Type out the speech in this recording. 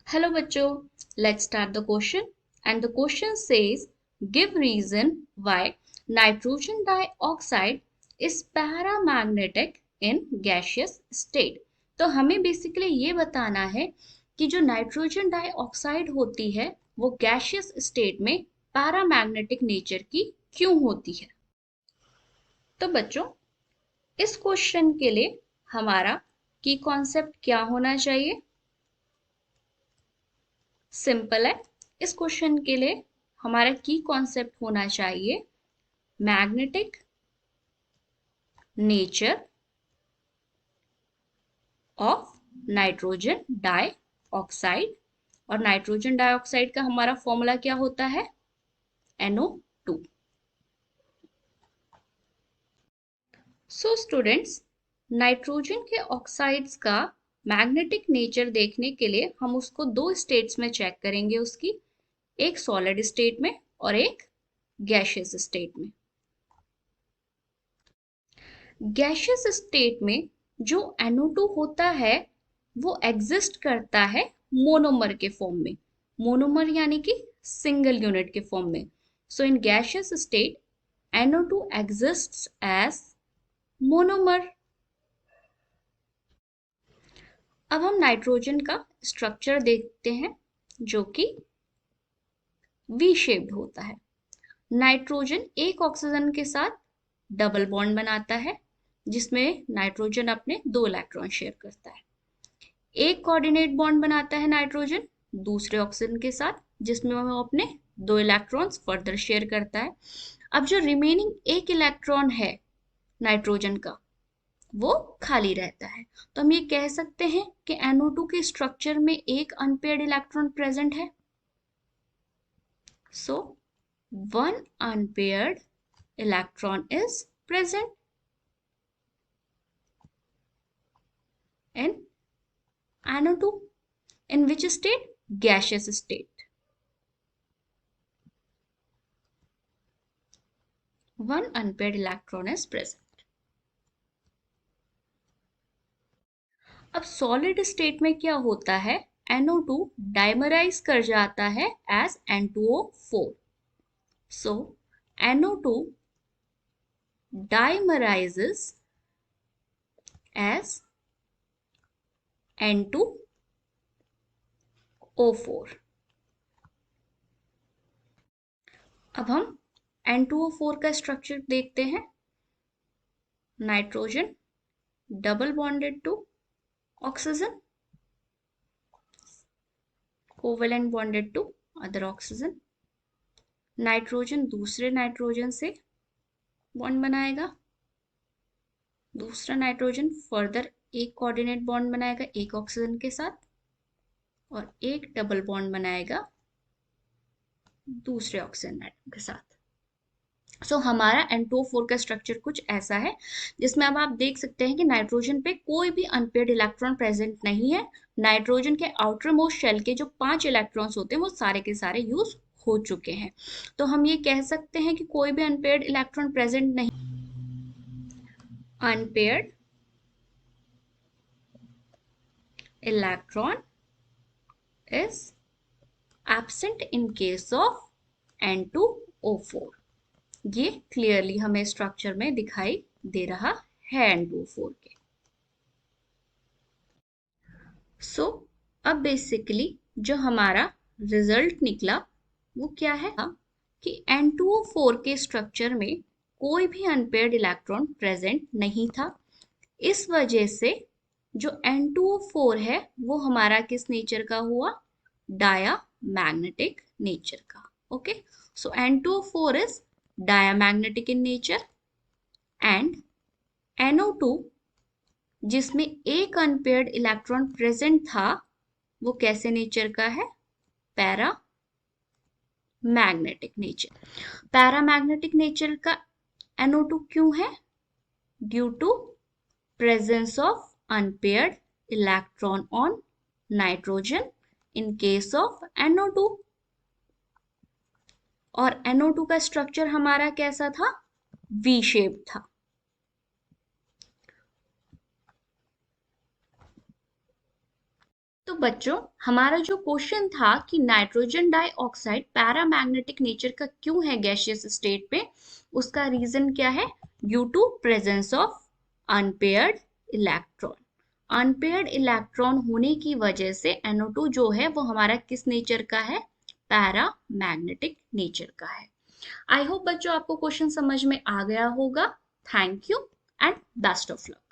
Hello bachcho, let's start the question. And the question says, give reason why nitrogen dioxide is paramagnetic in gaseous state. तो हमें basically ये बताना है कि जो नाइट्रोजन डाइऑक्साइड होती है वो गैशियस स्टेट में पैरामैग्नेटिक नेचर की क्यों होती है। तो बच्चों, इस क्वेश्चन के लिए हमारा की कॉन्सेप्ट क्या होना चाहिए? सिंपल है। इस क्वेश्चन के लिए हमारा की कॉन्सेप्ट होना चाहिए magnetic nature of nitrogen dioxide. और नाइट्रोजन डाइऑक्साइड का हमारा फॉर्मूला क्या होता है? NO2। सो स्टूडेंट्स, नाइट्रोजन के ऑक्साइड्स का मैग्नेटिक नेचर देखने के लिए हम उसको दो स्टेट्स में चेक करेंगे उसकी, एक सॉलिड स्टेट में और एक गैशियस स्टेट में। गैशियस स्टेट में जो NO2 होता है वो एग्जिस्ट करता है मोनोमर के फॉर्म में। मोनोमर यानी कि सिंगल यूनिट के फॉर्म में। So in gaseous state NO2 exists as monomer. अब हम नाइट्रोजन का स्ट्रक्चर देखते हैं जो कि वी शेप्ड होता है। नाइट्रोजन एक ऑक्सीजन के साथ डबल बॉन्ड बनाता है जिसमें नाइट्रोजन अपने 2 इलेक्ट्रॉन शेयर करता है। एक कोऑर्डिनेट बॉन्ड बनाता है नाइट्रोजन दूसरे ऑक्सीजन के साथ जिसमें वो अपने 2 इलेक्ट्रॉन्स फर्दर शेयर करता है। अब जो रिमेनिंग एक इलेक्ट्रॉन है नाइट्रोजन का वो खाली रहता है। तो हम ये कह सकते हैं कि NO2 के स्ट्रक्चर में एक अनपेयर्ड इलेक्ट्रॉन प्रेजेंट है। So one unpaired electron is present in NO2. In which state? Gaseous state. One unpaired electron is present. अब सॉलिड स्टेट में क्या होता है? NO2 डाइमराइज कर जाता है as N2O4. So NO2 dimerizes as N2O4. अब हम N2O4 का स्ट्रक्चर देखते हैं। Nitrogen double bonded to oxygen, covalent bonded to other oxygen. Nitrogen दूसरे नाइट्रोजन से बॉन्ड बनाएगा, दूसरा नाइट्रोजन फर्दर एक कोऑर्डिनेट बॉन्ड बनाएगा एक ऑक्सीजन के साथ और एक डबल बॉन्ड बनाएगा दूसरे ऑक्सीजन एटम के साथ। सो हमारा N2O4 का स्ट्रक्चर कुछ ऐसा है जिसमें अब आप देख सकते हैं कि नाइट्रोजन पे कोई भी अनपेयर्ड इलेक्ट्रॉन प्रेजेंट नहीं है। नाइट्रोजन के आउटर मोस्ट शेल के जो 5 इलेक्ट्रॉन्स होते हैं वो सारे के सारे यूज हो चुके हैं। तो हम ये कह सकते हैं कि कोई भी अनपेयर्ड इलेक्ट्रॉन प्रेजेंट नहीं। Unpaired electron is absent in case of N2O4। ये क्लियरली हमें स्ट्रक्चर में दिखाई दे रहा है N2O4 के। सो अब बेसिकली जो हमारा रिजल्ट निकला वो क्या है कि N2O4 के स्ट्रक्चर में कोई भी अनपेयर्ड इलेक्ट्रॉन प्रेजेंट नहीं था। इस वजह से जो N2O4 है वो हमारा किस नेचर का हुआ? डायामैग्नेटिक नेचर का। Okay, so N2O4 is diamagnetic in nature and NO2 जिसमें एक अनपेयर्ड इलेक्ट्रॉन प्रेजेंट था वो कैसे नेचर का है? Paramagnetic nature. पैरामैग्नेटिक नेचर का NO2 क्यों है? Due to presence of unpaired electron on nitrogen in case of NO2। और NO2 का स्ट्रक्चर हमारा कैसा था? V शेप था। तो बच्चों, हमारा जो क्वेश्चन था कि नाइट्रोजन डाइऑक्साइड पैरामैग्नेटिक नेचर का क्यों है गैसियस स्टेट पे, उसका रीजन क्या है? Due to presence of unpaired electron. Unpaired electron होने की वजह से NO2 जो है वो हमारा किस नेचर का है? पैरामैग्नेटिक नेचर का है। आई होप बच्चों आपको क्वेश्चन समझ में आ गया होगा। Thank you and best of luck.